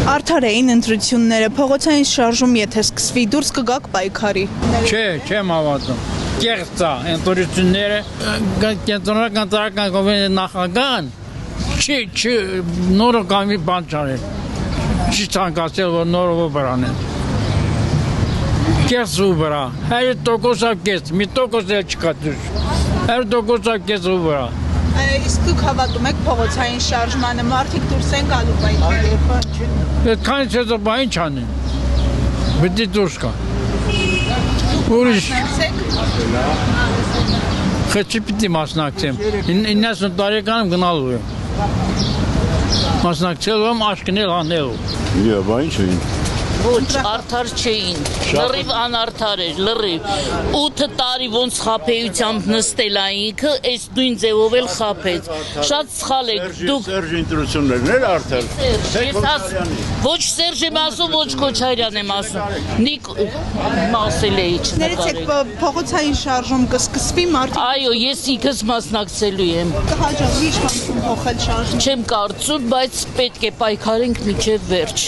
Արդար էին ընտրությունները, փողոցային շարժում եթե սկսվի, դուրս կգաք պայքարի։ Չէ, չեմ հավատում։ Կեղծ է, ընտրությունները կենտրոնական տարածական կոմիտեի նախագահն չի նորը կամի բան չարել։ Չի ցանկացել, որ նորը բրանեն։ Կեղծ ու վրա, 100% կեղծ, մի տոկոս էլ չկա դուրս, 100% կեղծ ու վրա։ Իսկ դուք հավատում եք փողոցային շարժմանը, մարդիկ դուրս են գալու պայքարի։ Այդքանից հետո բա ինչ անեն, պիտի դուրս կա։ Ուրիշ, խեցի պիտի մասնակցեմ, 90 տարեկանում գնալու եմ, մասնակցելու եմ աշկնել անելու։ Բա ինչ էին։ Ոչ, արդար չէին, լրիվ անարդար էր, լրիվ, 8 տարի ոնց խապեությամբ նստել այնքը, այս նույն ձևով էլ խապեց, շատ սխալ եք, դուք… Սերժ ընտրություններն էր արդար։ Ոչ Սերժ եմ ասում, ոչ Քոչարյան եմ ասում, Նիկ ասել էի Ներեցեք, չնկարել։ փողոցային շարժում կսկսվի, մարդիկ… Այո, ես ինքս մասնակցելու եմ, Կհաջողվի իշխանություն փոխել շարժումը։ չեմ կարծում, բայց պետք է պայքարենք մինչև վերջ։